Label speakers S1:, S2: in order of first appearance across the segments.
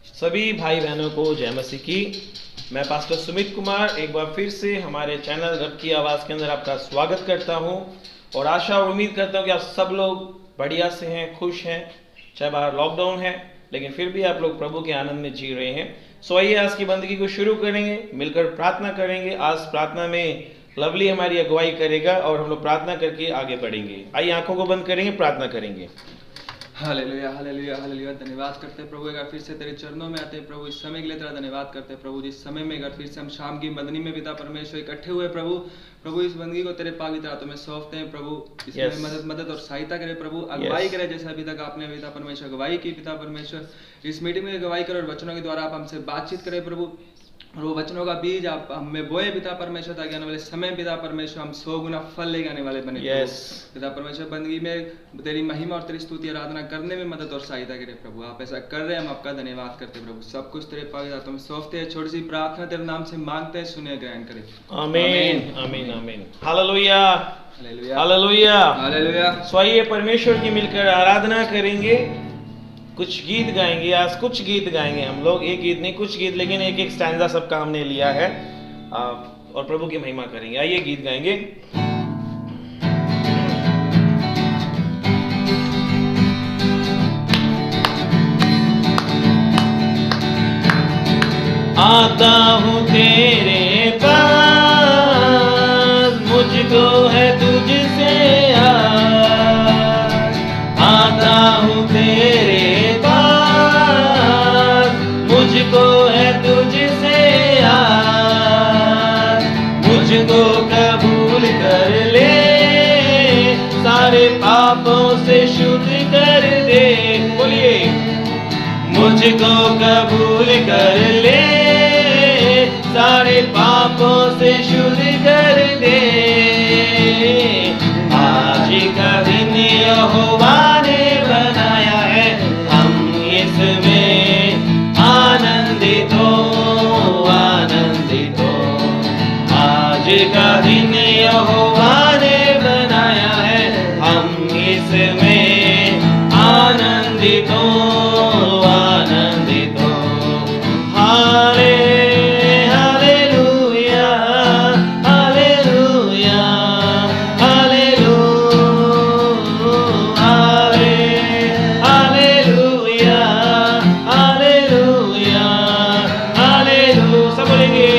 S1: सभी भाई बहनों को जय मसीह की। मैं पास्टर सुमित कुमार एक बार फिर से हमारे चैनल रब की आवाज़ के अंदर आपका स्वागत करता हूं और आशा और उम्मीद करता हूं कि आप सब लोग बढ़िया से हैं, खुश हैं। चाहे बाहर लॉकडाउन है लेकिन फिर भी आप लोग प्रभु के आनंद में जी रहे हैं। सो आइए आज की बंदगी को शुरू करेंगे, मिलकर प्रार्थना करेंगे। आज प्रार्थना में लवली हमारी अगुवाई करेगा और हम लोग प्रार्थना करके आगे बढ़ेंगे। आइए आंखों को बंद करेंगे, प्रार्थना करेंगे।
S2: हालेलुया हालेलुया हालेलुया। धन्यवाद करते हैं प्रभु, एक बार फिर से तेरे चरणों में आते हैं प्रभु। इस समय के लिए तेरा धन्यवाद करते हैं प्रभु, जिस समय में एक बार फिर से हम शाम की बंदनी में पिता परमेश्वर इकट्ठे हुए प्रभु इस बंदगी को तेरे पवित्र हाथों में सौंपते हैं प्रभु। इसमें मदद और सहायता करे प्रभु, अगुवाई करे जैसे अभी तक आपने पिता परमेश्वर अगुवाई की। पिता परमेश्वर इस मीटिंग में अगुवाई करे और वचनों के द्वारा आप हमसे बातचीत करें प्रभु, और वो वचनों का बीज आप हमें बोए पिता परमेश्वर, ताकि आने वाले समय पिता परमेश्वर हम 100 गुना फल लेके आने वाले बने। पिता परमेश्वर बंदगी में तेरी महिमा और तेरी स्तुति आराधना करने में मदद और सहायता करे प्रभु। आप ऐसा कर रहे हैं, हम आपका धन्यवाद करते हैं प्रभु। सब कुछ तेरे पवित्र हाथों में सौंपते हैं। छोटी सी प्रार्थना तेरे नाम से मांगते हैं, सुने ग्रहण करें।
S1: आमीन आमीन आमीन। हालेलुया
S2: हालेलुया
S1: हालेलुया
S2: हालेलुया।
S1: सो आइए परमेश्वर की मिलकर आराधना करेंगे, कुछ गीत गाएंगे। आज कुछ गीत गाएंगे हम लोग, एक गीत नहीं कुछ गीत, लेकिन एक एक स्टैंजा सबका हमने लिया है और प्रभु की महिमा करेंगे। आइए गीत गाएंगे। आता हूँ तेरे पास, मुझको है तुझसे आता हूँ तेरे पास, मुझको है तुझसे मुझको कबूल कर ले, सारे पापों से शुद्ध कर दे। बोलिए, मुझको कबूल कर ले, सारे पापों से शुद्ध कर दे। आज का दिन यहोवा ने बनाया है, हम इसमें आनंदित हो आनंदित हो। आज का दिन यहोवा ने बनाया है, हम इसमें आनंदित हो आनंदित हो। हालेलुया हालेलुया हालेलुया हालेलुया हालेलुया हालेलुया। सब बोलेंगे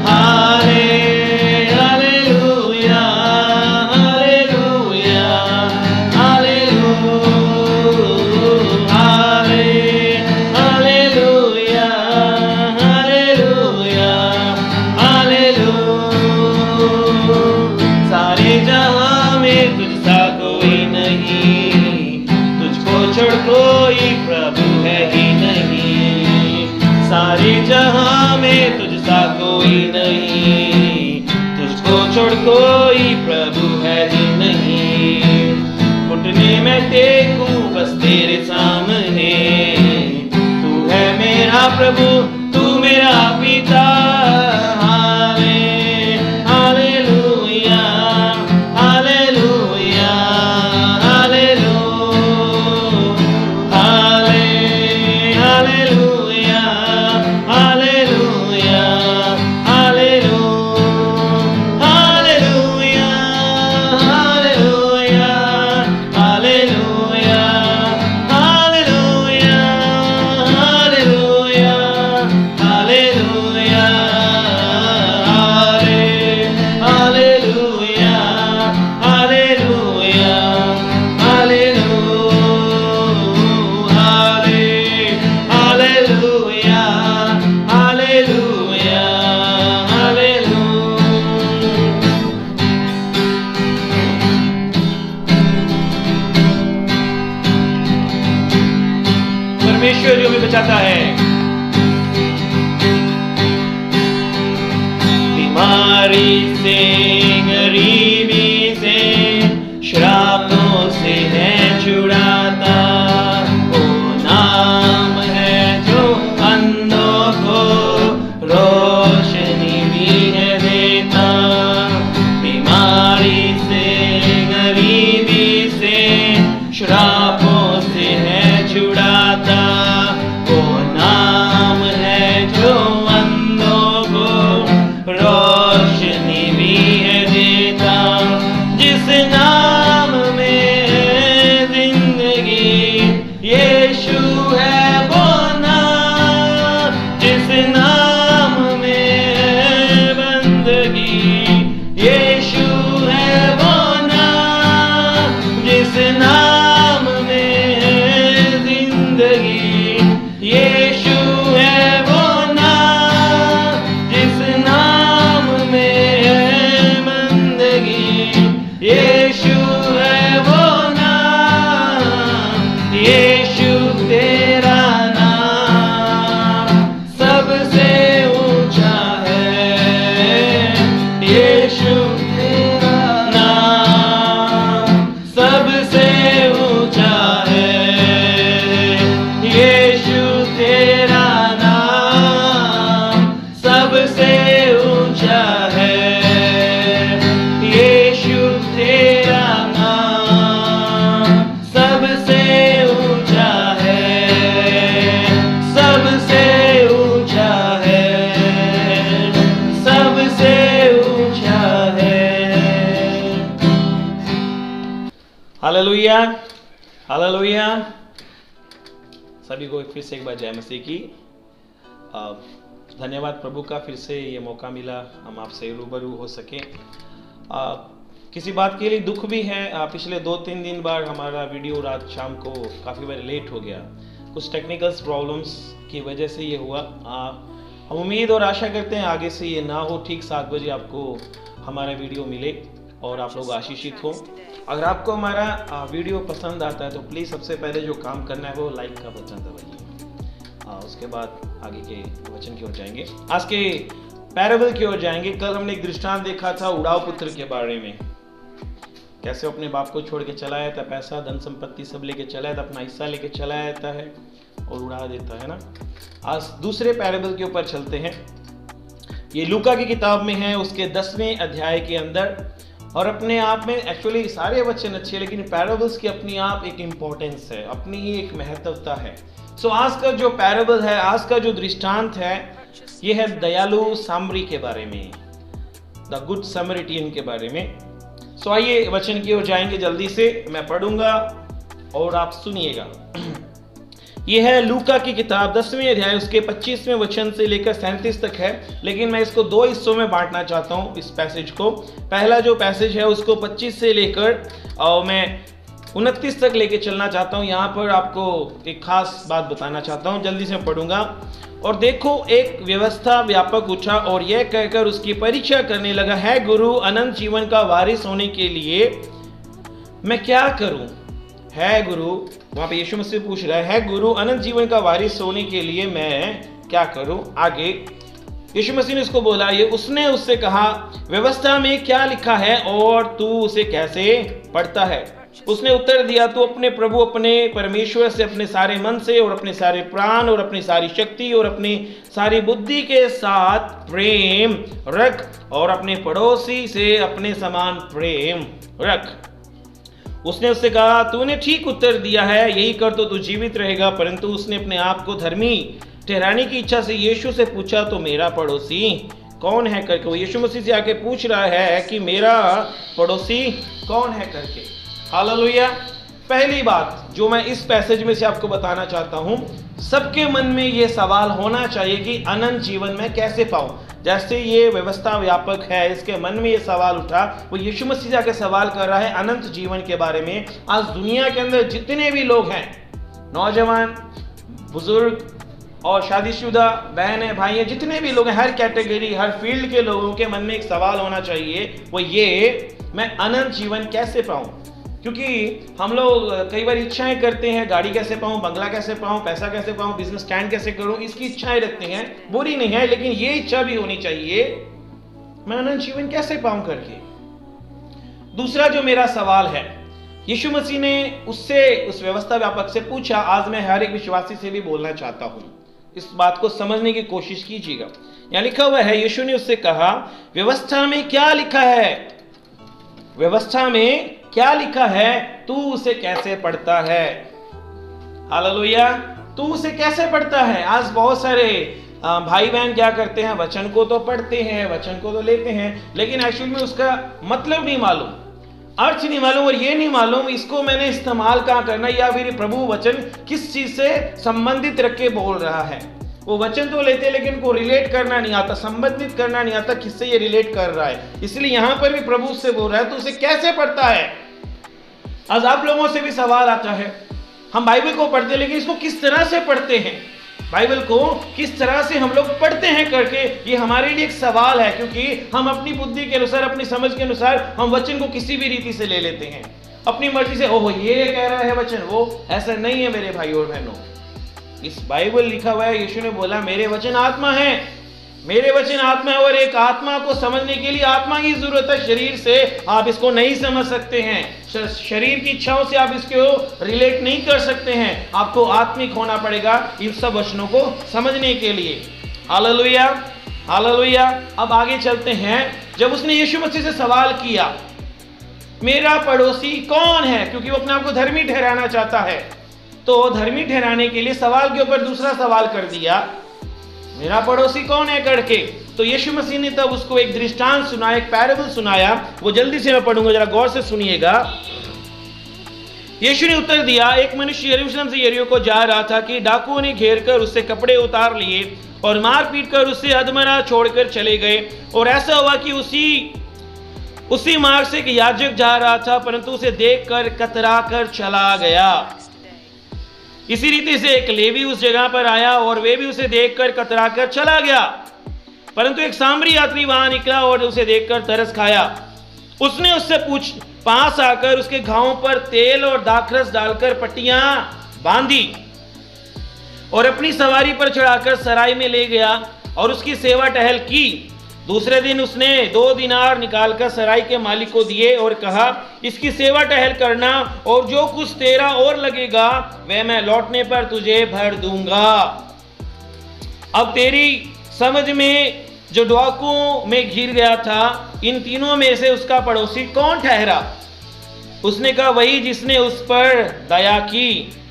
S1: हालेलुया हालेलुया हालेलुया हालेलुया हालेलुया हालेलुया। सारे जहां में तुझसा कोई नहीं, तुझको छोड़ कोई प्रभु है ही नहीं। सारे जहां में तुझसा कोई नहीं, तुझको छोड़ कोई प्रभु है ही नहीं। घुटने में टेकूं बस तेरे सामने, तू है मेरा प्रभु, तू मेरा पिता। हालेलुया हालेलुया हालेलुया हालेलुया हालेलुया हालेलुया हालेलुया हालेलुया हालेलुया हालेलुया हालेलुया हालेलुया हालेलुया हालेलुया हालेलुया हालेलुया परमेश्वर जो भी बचाता है, बीमारी से गरीबी से श्रापों से है छुड़ाता। वो नाम है जो अंधों को रोशनी भी है देता। बीमारी से गरीबी से श्रापों से है छुड़ाता। वो हालेलुया, हालेलुया। सभी को फिर से एक बार जय मसीह की। धन्यवाद प्रभु का, फिर से ये मौका मिला हम आपसे रूबरू हो सके। किसी बात के लिए दुख भी है, पिछले 2-3 दिन बाद हमारा वीडियो रात शाम को काफ़ी बार लेट हो गया, कुछ टेक्निकल प्रॉब्लम्स की वजह से ये हुआ। हम उम्मीद और आशा करते हैं आगे से ये ना हो, ठीक 7 बजे आपको हमारा वीडियो मिले और आप लोग आशीषित हो। अगर आपको हमारा वीडियो पसंद आता है तो प्लीज़ सबसे पहले जो काम करना है वो लाइक का बटन दबाइए। उसके बाद आगे के वचन की ओर जाएंगे, आज के पैराबल की ओर जाएंगे। कल हमने एक दृष्टांत देखा था उड़ाव पुत्र के बारे में, कैसे अपने बाप को छोड़ के चला जाता है, पैसा धन संपत्ति सब लेके चला जाता, अपना हिस्सा लेके चला जाता है और उड़ा देता है ना। आज दूसरे पैराबल के ऊपर चलते हैं। ये लूका की किताब में है, उसके 10वें अध्याय के अंदर। और अपने आप में एक्चुअली सारे वचन अच्छे, लेकिन पैराबल्स की अपनी आप एक इम्पोर्टेंस है, अपनी ही एक महत्वता है। सो आज का जो पैराबल है, आज का जो दृष्टांत है, ये है दयालु सामरी के बारे में, द गुड समरिटियन के बारे में। सो आइए वचन की ओर जाएंगे, जल्दी से मैं पढ़ूंगा और आप सुनिएगा। यह है लूका की किताब 10वें अध्याय, उसके 25वें वचन से लेकर 37 तक है, लेकिन मैं इसको 2 हिस्सों में बांटना चाहता हूं इस पैसेज को। पहला जो पैसेज है उसको 25 से लेकर और मैं 29 तक लेके चलना चाहता हूं। यहाँ पर आपको एक खास बात बताना चाहता हूं, जल्दी से पढ़ूंगा। और देखो, एक व्यवस्था व्यापक उठा और यह कहकर उसकी परीक्षा करने लगा, है गुरु, अनंत जीवन का वारिस होने के लिए मैं क्या करूं? है गुरु, वहां पे यीशु मसीह पूछ रहा है गुरु, अनंत जीवन का वारिस होने के लिए मैं क्या करूं? आगे यीशु मसीह ने इसको बोला, ये उसने उससे कहा, व्यवस्था में क्या लिखा है और तू उसे कैसे पढ़ता है? उसने उत्तर दिया, तू अपने प्रभु अपने परमेश्वर से अपने सारे मन से और अपने सारे प्राण और अपनी सारी शक्ति और अपनी सारी बुद्धि के साथ प्रेम रख और अपने पड़ोसी से अपने समान प्रेम रख। उसने उससे कहा, तूने ठीक उत्तर दिया है, यही कर तो तू जीवित रहेगा। परंतु उसने अपने आप को धर्मी ठहराने की इच्छा से यीशु से पूछा, तो मेरा पड़ोसी कौन है करके। वो यीशु मसीह से आके पूछ रहा है कि मेरा पड़ोसी कौन है करके। हालेलुया। पहली बात जो मैं इस पैसेज में से आपको बताना चाहता हूं, सबके मन में ये सवाल होना चाहिए कि अनंत जीवन में कैसे पाऊं। जैसे ये व्यवस्था व्यापक है, इसके मन में ये सवाल उठा, वो यीशु मसीह से आके सवाल कर रहा है अनंत जीवन के बारे में। आज दुनिया के अंदर जितने भी लोग हैं, नौजवान, बुजुर्ग और शादीशुदा बहनें, भाई, जितने भी लोग हैं, हर कैटेगरी, हर फील्ड के लोगों के मन में एक सवाल होना चाहिए, वो ये, मैं अनंत जीवन कैसे पाऊं? क्योंकि हम लोग कई बार इच्छाएं करते हैं, गाड़ी कैसे पाऊं, बंगला कैसे पाऊं, पैसा कैसे पाऊं, बिजनेस स्टैंड कैसे करूं, इसकी इच्छाएं रखते हैं, बुरी नहीं है, लेकिन ये इच्छा भी होनी चाहिए, मैं अनंत जीवन कैसे पाऊं करके। दूसरा जो मेरा सवाल है, यीशु मसीह ने उससे, उस व्यवस्था व्यापक से पूछा। आज मैं हर एक विश्वासी से भी बोलना चाहता हूं, इस बात को समझने की कोशिश कीजिएगा। यहां लिखा हुआ है, यीशु ने उससे कहा, व्यवस्था में क्या लिखा है? व्यवस्था में क्या लिखा है? तू उसे कैसे पढ़ता है? हालेलुया। तू उसे कैसे पढ़ता है? आज बहुत सारे भाई बहन क्या करते हैं, वचन को तो पढ़ते हैं, वचन को तो लेते हैं, लेकिन एक्चुअल में उसका मतलब नहीं मालूम, अर्थ नहीं मालूम, और ये नहीं मालूम इसको मैंने इस्तेमाल कहाँ करना, या फिर प्रभु वचन किस चीज से संबंधित रख के बोल रहा है। वो वचन तो लेते हैं लेकिन को रिलेट करना नहीं आता, संबंधित करना नहीं आता, किससे ये रिलेट कर रहा है। इसलिए यहां पर भी प्रभु उससे बोल रहा है, तो उसे कैसे पढ़ता है? आज आप लोगों से भी सवाल आता है, हम बाइबल को पढ़ते हैं लेकिन इसको किस तरह से पढ़ते हैं, बाइबल को किस तरह से हम लोग पढ़ते हैं करके, ये हमारे लिए एक सवाल है। क्योंकि हम अपनी बुद्धि के अनुसार, अपनी समझ के अनुसार हम वचन को किसी भी रीति से ले लेते हैं, अपनी मर्जी से। ओहो, ये कह रहा है वचन, वो ऐसा नहीं है मेरे भाई और बहनों। इस बाइबल लिखा हुआ है, यीशु ने बोला, मेरे वचन आत्मा है, मेरे वचन आत्मा है, और एक आत्मा को समझने के लिए आत्मा की जरूरत है। शरीर से आप इसको नहीं समझ सकते हैं, शरीर की इच्छाओं से आप इसको रिलेट नहीं कर सकते हैं, आपको आत्मिक होना पड़ेगा इन सब वचनों को समझने के लिए। Hallelujah, hallelujah. अब आगे चलते हैं। जब उसने यीशु मसीह से सवाल किया, मेरा पड़ोसी कौन है, क्योंकि वो अपने आप को धर्मी ठहराना चाहता है, तो धर्मी ठहराने के लिए सवाल के ऊपर दूसरा सवाल कर दिया, मेरा पड़ोसी कौन है करके। तो यीशु मसीह ने तब उसको एक दृष्टांत सुनाया, एक पैराबल सुनाया। वो जल्दी से मैं पढ़ूंगा, जरा गौर से सुनिएगा। यीशु ने उत्तर दिया, एक मनुष्य यरूशलेम से यरीहो को जा रहा था कि डाकुओं ने घेर कर उससे कपड़े उतार लिए और मार पीट कर उससे अधमरा छोड़कर चले गए। और ऐसा हुआ कि उसी मार्ग से एक याजक जा रहा था, परंतु उसे देखकर कतरा कर चला गया। इसी रीति से एक लेवी उस जगह पर आया और वे भी उसे देखकर कतरा कर चला गया। परंतु एक सामरी यात्री वहां निकला और उसे देखकर तरस खाया। उसने उससे पास आकर उसके घावों पर तेल और दाखरस डालकर पट्टियां बांधी और अपनी सवारी पर चढ़ाकर सराय में ले गया और उसकी सेवा टहल की। दूसरे दिन उसने 2 दिनार निकालकर सराय के मालिक को दिए और कहा, इसकी सेवा टहल करना और जो कुछ तेरा और लगेगा वह मैं लौटने पर तुझे भर दूंगा। अब तेरी समझ में जो डाकुओं में घिर गया था, इन तीनों में से उसका पड़ोसी कौन ठहरा? उसने कहा, वही जिसने उस पर दया की।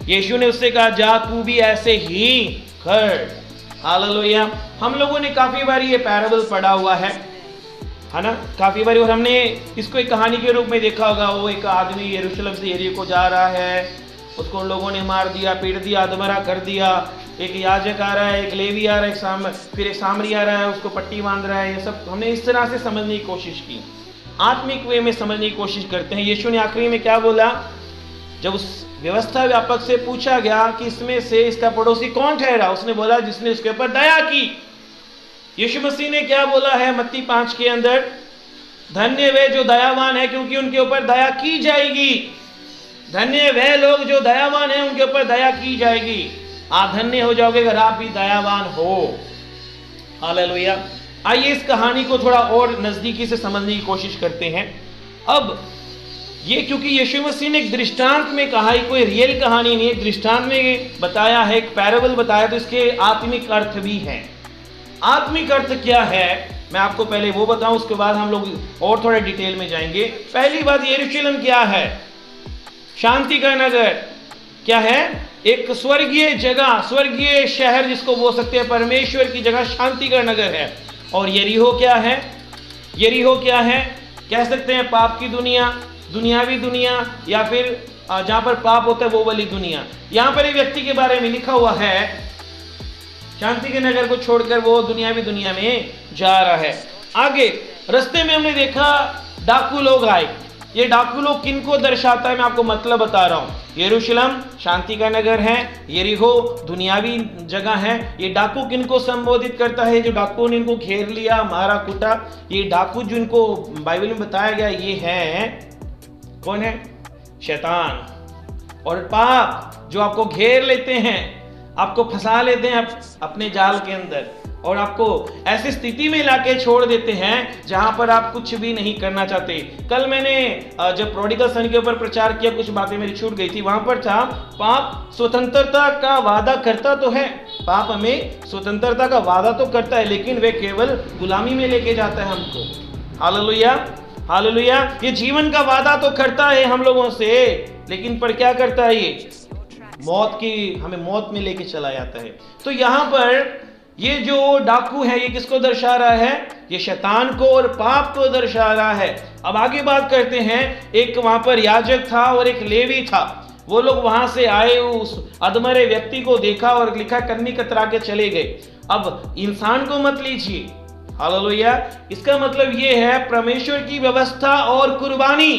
S1: यीशु ने उससे कहा, जा तू भी ऐसे ही कर। हालेलुया। हम लोगों ने काफी बार ये पैराबल पढ़ा हुआ है ना, काफी बार, और हमने इसको एक कहानी के रूप में देखा होगा। वो एक आदमी यरूशलेम से यरीहो को जा रहा है, उसको उन लोगों ने मार दिया, पीट दिया, अधमरा कर दिया। एक याजक आ रहा है, एक लेवी आ रहा है, फिर एक सामरी आ रहा है, उसको पट्टी बांध रहा है। ये सब हमने इस तरह से समझने की कोशिश की, आत्मिक वे में समझने की कोशिश करते हैं। यीशु ने आखिरी में क्या बोला? जब उस व्यवस्था व्यापक से पूछा गया कि इसमें से इसका पड़ोसी कौन ठहरा, उसने बोला जिसने उसके ऊपर दया की। यीशु मसीह ने क्या बोला है मत्ती 5 के अंदर? धन्य वे जो दयावान है, क्योंकि उनके ऊपर दया की जाएगी। धन्य वे लोग जो दयावान हैं, उनके ऊपर दया की जाएगी। आप धन्य हो जाओगे अगर आप भी दयावान हो। हालेलुया। आइए इस कहानी को थोड़ा और नजदीकी से समझने की कोशिश करते हैं। अब ये क्योंकि यीशु मसीह ने एक दृष्टांत में कहा है, कोई रियल कहानी नहीं है, दृष्टांत में बताया है, एक पैराबल बताया, तो इसके आत्मिक अर्थ भी हैं। आत्मिक अर्थ क्या है मैं आपको पहले वो बताऊं, उसके बाद हम लोग और थोड़ा डिटेल में जाएंगे। पहली बात, यरूशलेम क्या है? शांति का नगर। क्या है? एक स्वर्गीय जगह, स्वर्गीय शहर जिसको बोल सकते हैं, परमेश्वर की जगह, शांति का नगर है। और यरीहो क्या है? यरीहो क्या है? कह सकते हैं पाप की दुनिया, दुनियावी दुनिया, या फिर जहां पर पाप होता है वो वाली दुनिया। यहां पर एक व्यक्ति के बारे में लिखा हुआ है, शांति के नगर को छोड़कर वो दुनियावी दुनिया में जा रहा है। आगे रास्ते में हमने देखा डाकू लोग आए। ये डाकू लोग किनको दर्शाता है? मैं आपको मतलब बता रहा हूं। यरूशलेम शांति का नगर है, यरीहो दुनियावी जगह है। ये डाकू किनको संबोधित करता है? जो डाकुओं ने इनको घेर लिया, मारा कूटा, ये डाकू जो इनको बाइबल में बताया गया, ये है कौन है? शैतान और पाप, जो आपको घेर लेते हैं, आपको फंसा लेते हैं अपने जाल के अंदर और आपको ऐसी स्थिति में लाके छोड़ देते हैं जहां पर आप कुछ भी नहीं करना चाहते। कल मैंने जब प्रोडिगल सन के ऊपर प्रचार किया, कुछ बातें मेरी छूट गई थी। वहां पर था, पाप स्वतंत्रता का वादा करता तो है, पाप हमें स्वतंत्रता का वादा तो करता है, लेकिन वे केवल गुलामी में लेके जाता है हमको। Hallelujah, hallelujah. ये जीवन का वादा तो करता है हम लोगों से, लेकिन पर क्या करता है? ये मौत की, हमें मौत में लेके चला जाता है। तो यहाँ पर ये जो डाकू है, ये किसको दर्शा रहा है? ये शैतान को और पाप को दर्शा रहा है। अब आगे बात करते हैं। एक वहां पर याजक था और एक लेवी था। वो लोग वहां से आए, उस अधमरे व्यक्ति को देखा और लिखा कन्नी कतरा के चले गए। अब इंसान को मत लीजिए, हालेलुया। इसका मतलब ये है परमेश्वर की व्यवस्था और कुर्बानी,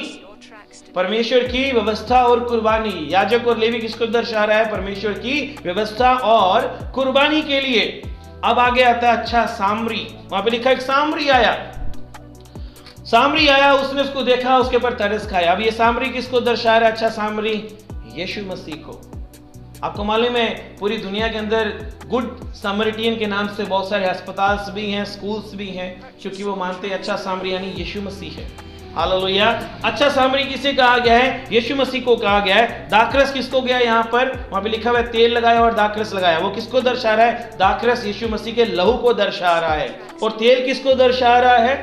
S1: परमेश्वर की व्यवस्था और कुर्बानी। याजक और लेवी किसको दर्शा रहा है? परमेश्वर की व्यवस्था और कुर्बानी के लिए। अब आगे आता है अच्छा सामरी। वहां पे लिखा एक सामरी आया, सामरी आया, उसने उसको देखा, उसके ऊपर तरस खाया। अब ये सामरी किसको दर्शा रहा है? अच्छा सामरी यीशु मसीह को। आपको मालूम है पूरी दुनिया के अंदर गुड सामरिटियन के नाम से बहुत सारे अस्पताल भी हैं, स्कूल्स भी हैं, क्योंकि वो मानते हैं अच्छा सामरी यानी यीशु मसीह है। हालेलुया। अच्छा सामरी किसे कहा गया है? यीशु मसीह को कहा गया है। दाखरस किसको गया? यहाँ पर वहां पे लिखा हुआ है तेल लगाया और दाखरस लगाया। वो किसको दर्शा रहा है? दाखरस यीशु मसीह के लहू को दर्शा रहा है। और तेल किसको दर्शा रहा है?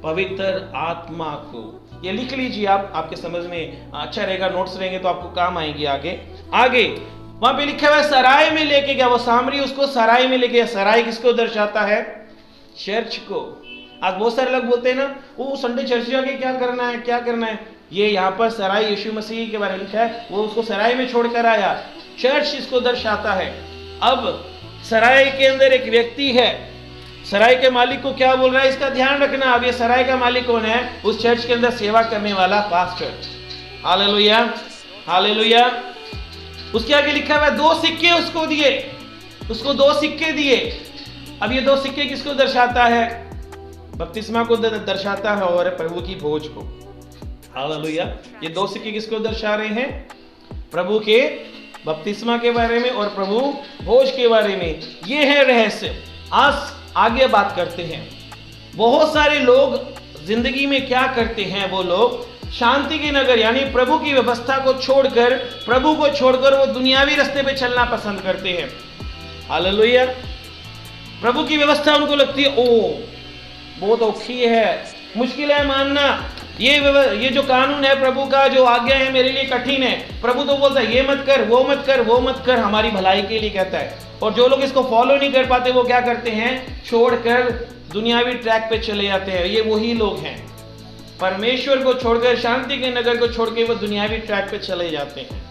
S1: पवित्र आत्मा को। ये लिख लीजिए आप, आपके समझ में अच्छा रहेगा, नोट्स रहेंगे तो आपको काम आएंगे। आगे वहां पे लिखा हुआ है सराय में लेके गया। वो सामरी उसको सराय में लेके गया। सराय किसको दर्शाता है? चर्च को। आज बहुत सारे लोग बोलते हैं ना, वो संडे चर्च जाके क्या करना है, क्या करना है। ये यहाँ पर सराय यीशु मसीह के बारे में लिखा है, वो उसको सराय में छोड़कर आया। चर्च इसको दर्शाता है। अब सराय के अंदर एक व्यक्ति है, सराय के मालिक को क्या बोल रहा है इसका ध्यान रखना। अब ये सराय का मालिक कौन है? उस चर्च के अंदर सेवा करने वाला पास्टर। Hallelujah, hallelujah. उसके आगे लिखा हुआ 2 सिक्के उसको दिए, उसको 2 सिक्के दिए। अब ये 2 सिक्के किसको दर्शाता है? बपतिस्मा को दर्शाता है और प्रभु की भोज को। हालेलुया। ये 2 सिक्के किसको दर्शा रहे हैं? प्रभु के बपतिस्मा के बारे में और प्रभु भोज के बारे में। ये है रहस्य। आज आगे बात करते हैं। बहुत सारे लोग जिंदगी में क्या करते हैं? वो लोग शांति के नगर यानी प्रभु की व्यवस्था को छोड़कर, प्रभु को छोड़कर वो दुनियावी रास्ते पे चलना पसंद करते हैं। हालेलुया। प्रभु की व्यवस्था उनको लगती है ओ बहुत औखी है, मुश्किल है मानना। ये जो कानून है प्रभु का, जो आज्ञा है मेरे लिए कठिन है। प्रभु तो बोलता है ये मत कर, वो मत कर, वो मत कर, हमारी भलाई के लिए कहता है। और जो लोग इसको फॉलो नहीं कर पाते वो क्या करते हैं? छोड़कर दुनियावी ट्रैक पे चले जाते हैं। ये वही लोग हैं, परमेश्वर को छोड़कर, शांति के नगर को छोड़कर वो दुनियावी ट्रैक पे चले जाते हैं।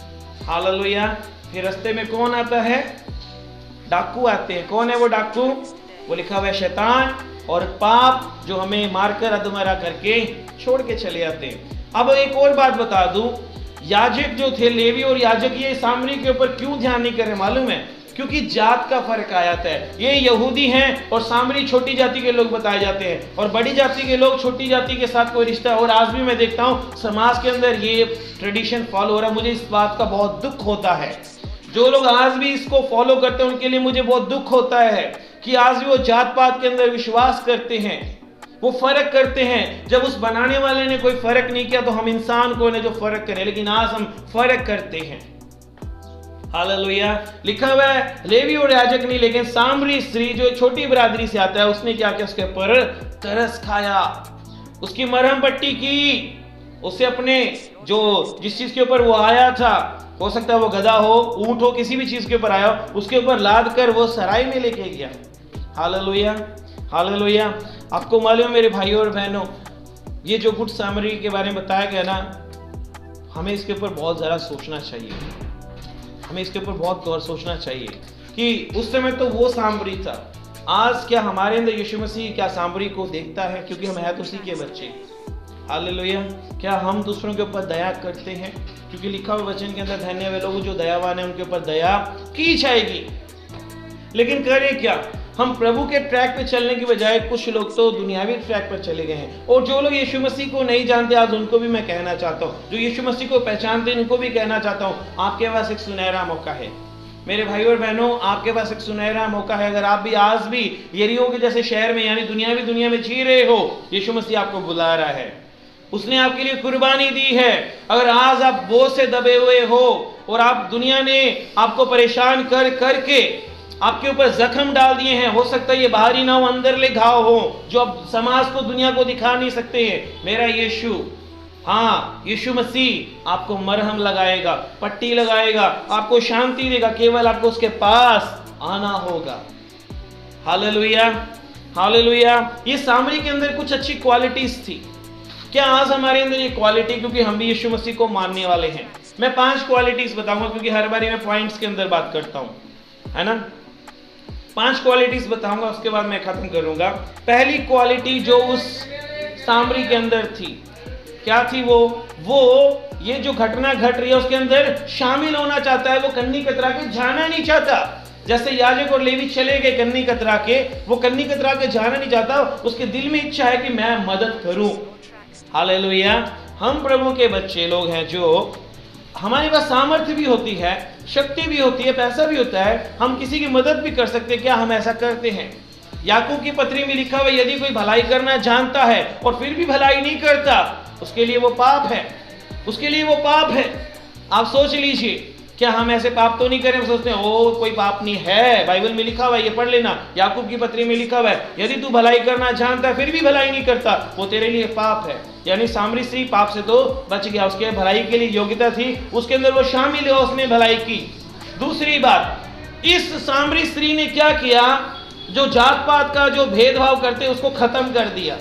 S1: हालेलुया। फिर रास्ते में कौन आता है? डाकू आते हैं। कौन है वो डाकू? वो लिखा हुआ है शैतान और पाप, जो हमें मारकर अधमरा करके छोड़ के चले जाते हैं। अब एक और बात बता दूं, याजक जो थे, लेवी और याजक, ये सामरी के ऊपर क्यों ध्यान नहीं कर रहे मालूम है? क्योंकि जात का फर्क आ जाता है। ये यहूदी हैं और सामरी छोटी जाति के लोग बताए जाते हैं, और बड़ी जाति के लोग छोटी जाति के साथ कोई रिश्ता। और आज भी मैं देखता हूँ समाज के अंदर ये ट्रेडिशन फॉलो हो रहा है। मुझे इस बात का बहुत दुख होता है। जो लोग आज भी इसको फॉलो करते हैं उनके लिए मुझे बहुत दुख होता है कि आज भी वो जात पात के अंदर विश्वास करते हैं, वो फर्क करते हैं। जब उस बनाने वाले ने कोई फर्क नहीं किया तो हम इंसान को ने जो फर्क करें, लेकिन आज हम फर्क करते हैं। हालेलुया। लिखा हुआ है लेवी और याजक नहीं, लेकिन सामरी स्त्री जो छोटी बरादरी से आता है, उसने क्या किया? उसके ऊपर तरस खाया, उसकी मरहम पट्टी की, उसे अपने जो जिस चीज के ऊपर वो आया था, हो सकता है वो गधा हो, ऊंट हो, किसी भी चीज के ऊपर आया हो, उसके ऊपर लाद कर वो सराय में लेके गया। Hallelujah, hallelujah. आपको मालूम है मेरे भाइयों और बहनों, ये जो गुड सामरी के बारे में बताया गया ना, हमें इसके ऊपर बहुत ज़्यादा सोचना चाहिए। हमें इसके ऊपर बहुत गौर सोचना चाहिए कि उस समय तो वो सामरी था, आज क्या हमारे अंदर यीशु मसीह क्या सामरी को देखता है? क्योंकि हम हैं तो उसी के बच्चे। हालेलुया। क्या हम दूसरों के ऊपर दया करते हैं? क्योंकि लिखा हुआ वचन के अंदर धन्य वे लोग जो दयावान है, उनके ऊपर दया की जाएगी। लेकिन करें क्या? हम प्रभु के ट्रैक पे चलने की बजाय कुछ लोग तो दुनियावी ट्रैक पर चले गए हैं। और जो लोग यीशु मसीह को नहीं जानते, आज उनको भी मैं कहना चाहता हूँ, जो यीशु मसीह को पहचानते हैं उनको भी कहना चाहता हूँ, आपके पास एक सुनहरा मौका है। मेरे भाइयों और बहनों, आपके पास एक सुनहरा मौका है। अगर आप भी आज भी यरीहो के जैसे शहर में यानी दुनियावी दुनिया में जी रहे हो, यीशु मसीह आपको बुला रहा है। उसने आपके लिए कुर्बानी दी है। अगर आज आप बोझ से दबे हुए हो और आप दुनिया ने आपको परेशान कर करके आपके ऊपर जख्म डाल दिए हैं, हो सकता है ये बाहरी ना हो, अंदर ले घाव हो जो अब समाज को, दुनिया को दिखा नहीं सकते हैं। मेरा यीशु, हाँ यीशु मसीह आपको मरहम लगाएगा, पट्टी लगाएगा, आपको शांति देगा। केवल आपको उसके पास आना होगा। Hallelujah, hallelujah. ये सामरी के अंदर कुछ अच्छी क्वालिटीज थी। क्या आज हमारे अंदर ये क्वालिटी, क्योंकि हम भी यीशु मसीह को मानने वाले हैं, मैं 5 क्वालिटीज बताऊंगा, क्योंकि हर बार मैं पॉइंट्स के अंदर बात करता हूं, है ना। 5 क्वालिटीज बताऊंगा, उसके बाद मैं खत्म करूंगा। पहली क्वालिटी जो उस सामरी के अंदर थी, क्या थी वो ये जो घटना घट रही है उसके अंदर शामिल होना चाहता है। वो कन्नी कतरा के जाना नहीं चाहता। जैसे याजक और लेवी चले गए कन्नी कतरा के, वो कन्नी कतरा के जाना नहीं चाहता। उसके दिल में इच्छा है कि मैं मदद करूं। हालेलुया। हम प्रभु के बच्चे लोग हैं, जो हमारे पास सामर्थ्य भी होती है, शक्ति भी होती है, पैसा भी होता है, हम किसी की मदद भी कर सकते हैं। क्या हम ऐसा करते हैं? याकूब की पत्री में लिखा हुआ, यदि कोई भलाई करना जानता है और फिर भी भलाई नहीं करता, उसके लिए वो पाप है, उसके लिए वो पाप है। आप सोच लीजिए, क्या हम ऐसे पाप तो नहीं करें? हम सोचते हैं ओ कोई पाप नहीं है, बाइबल में लिखा हुआ है, ये पढ़ लेना। याकूब की पत्री में लिखा हुआ है, यदि तू भलाई करना जानता है फिर भी भलाई नहीं करता, वो तेरे लिए पाप है। यानी सामरी स्त्री पाप से तो बच गया, उसके भलाई के लिए योग्यता थी, उसके अंदर वो शामिल है, उसने भलाई की। दूसरी बात, इस सामरी स्त्री ने क्या किया? जो जात पात का जो भेदभाव करते उसको खत्म कर दिया।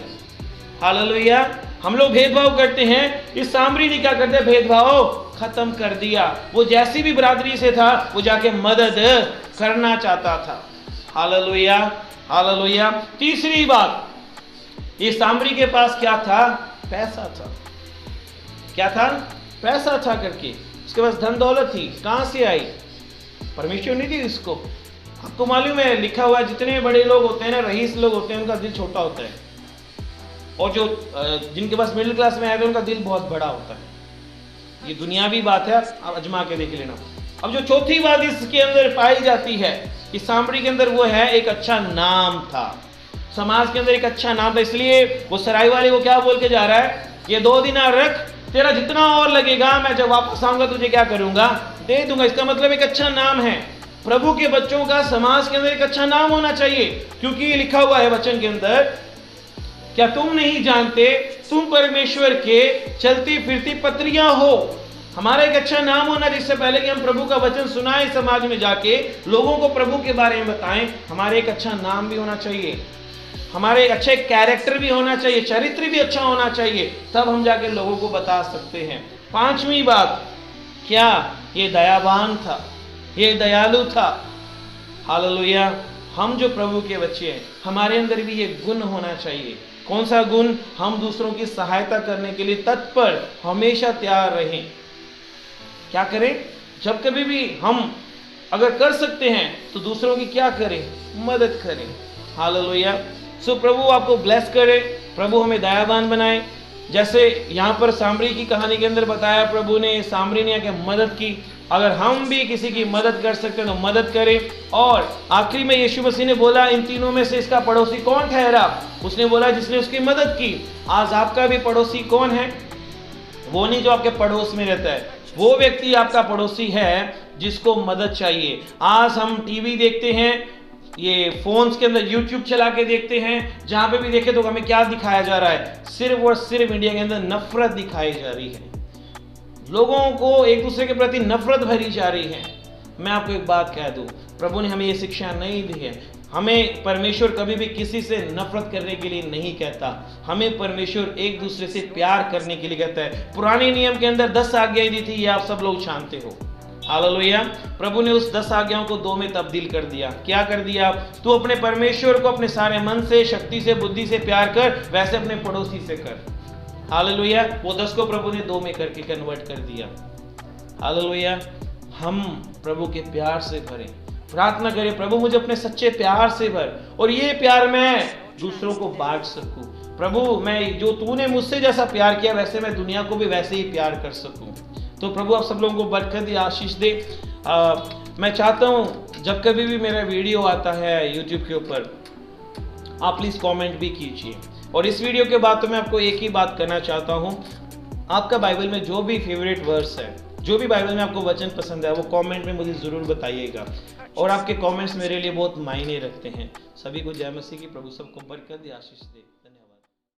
S1: हालेलुया, हम लोग भेदभाव करते हैं, इस सामरी ने क्या करते हैं, भेदभाव खत्म कर दिया। वो जैसी भी बरादरी से था वो जाके मदद करना चाहता था। Hallelujah, hallelujah. तीसरी बात, ये सामरी के पास क्या था, पैसा था। क्या था, पैसा था करके, उसके पास धन दौलत थी। कहां से आई, परमेश्वर नहीं दी इसको। आपको मालूम है, लिखा हुआ है जितने बड़े लोग होते हैं ना, रईस लोग होते हैं, उनका दिल छोटा होता है, और जो जिनके पास मिडिल क्लास में आए थे उनका दिल बहुत बड़ा होता है। ये दुनियावी बात है, आप अजमा के देख लेना। अब जो चौथी बात इसके अंदर पाई जाती है, इस सामरी के अंदर, वो है एक अच्छा नाम था। समाज के अंदर एक अच्छा नाम था, इसलिए वो सराय वाले को क्या बोल के जा रहा है, ये 2 दिनार रख, तेरा जितना और लगेगा मैं जब वापस आऊंगा तुझे क्या करूंगा, दे दूंगा। इसका मतलब एक अच्छा नाम है। प्रभु के बच्चों का समाज के अंदर एक अच्छा नाम होना चाहिए, क्योंकि ये लिखा हुआ है वचन के अंदर, क्या तुम नहीं जानते तुम परमेश्वर के चलती फिरती पत्रियां हो। हमारा एक अच्छा नाम होना, जिससे पहले कि हम प्रभु का वचन सुनाएं, समाज में जाके लोगों को प्रभु के बारे में बताएं, हमारे एक अच्छा नाम भी होना चाहिए, हमारे अच्छे कैरेक्टर भी होना चाहिए, चरित्र भी अच्छा होना चाहिए, तब हम जाके लोगों को बता सकते हैं। 5वीं बात, क्या ये दयावान था, ये दयालु था। हालेलुया। हम जो प्रभु के बच्चे हैं, हमारे अंदर भी ये गुण होना चाहिए। कौन सा गुण, हम दूसरों की सहायता करने के लिए तत्पर, हमेशा तैयार रहें। क्या करें, जब कभी भी हम अगर कर सकते हैं तो दूसरों की क्या करें, मदद करें। हालेलुया। सो प्रभु आपको ब्लेस करे, प्रभु हमें दयावान बनाए। जैसे यहाँ पर सामरी की कहानी के अंदर बताया, प्रभु ने सामरी ने आके मदद की। अगर हम भी किसी की मदद कर सकते हैं तो मदद करें। और आखिरी में यीशु मसीह ने बोला, इन तीनों में से इसका पड़ोसी कौन ठहरा, उसने बोला जिसने उसकी मदद की। आज आपका भी पड़ोसी कौन है, वो नहीं जो आपके पड़ोस में रहता है, वो व्यक्ति आपका पड़ोसी है जिसको मदद चाहिए। आज हम टीवी देखते हैं, ये फोन्स के अंदर यूट्यूब चला के देखते हैं, जहां पे भी देखे तो हमें क्या दिखाया जा रहा है, सिर्फ और सिर्फ इंडिया के अंदर नफरत दिखाई जा रही है। लोगों को एक दूसरे के प्रति नफरत भरी जा रही है। मैं आपको एक बात कह दूं, प्रभु ने हमें ये शिक्षा नहीं दी है। हमें परमेश्वर कभी भी किसी से नफरत करने के लिए नहीं कहता, हमें परमेश्वर एक दूसरे से प्यार करने के लिए कहता है। पुराने नियम के अंदर 10 आज्ञाएं दी थी, ये आप सब लोग जानते हो। हालेलुया। प्रभु ने उस 10 आज्ञाओं को 2 में तब्दील कर दिया। क्या कर दिया, तू अपने परमेश्वर को अपने सारे मन से, शक्ति से, बुद्धि से प्यार कर, वैसे अपने पड़ोसी से कर। हालेलुया। वो 10 को प्रभु ने 2 में करके कन्वर्ट कर दिया। हालेलुया। हम प्रभु के प्यार से भरें, प्रार्थना करें, प्रभु मुझे अपने सच्चे प्यार से भर, और ये प्यार मैं दूसरों को बांट सकूं। प्रभु मैं जो तूने मुझसे जैसा प्यार किया, वैसे मैं दुनिया को भी वैसे ही प्यार कर सकूं। तो प्रभु आप सब लोगों को बरकत दे, आशीष दे। मैं चाहता हूं जब कभी भी मेरा वीडियो आता है यूट्यूब के ऊपर, आप प्लीज़ कमेंट भी कीजिए। और इस वीडियो के बाद तो मैं आपको एक ही बात करना चाहता हूं, आपका बाइबल में जो भी फेवरेट वर्स है, जो भी बाइबल में आपको वचन पसंद है, वो कमेंट में मुझे ज़रूर बताइएगा। और आपके कमेंट्स मेरे लिए बहुत मायने रखते हैं। सभी को जय मसीह की, प्रभु सबको बरकत दे, आशीष दे।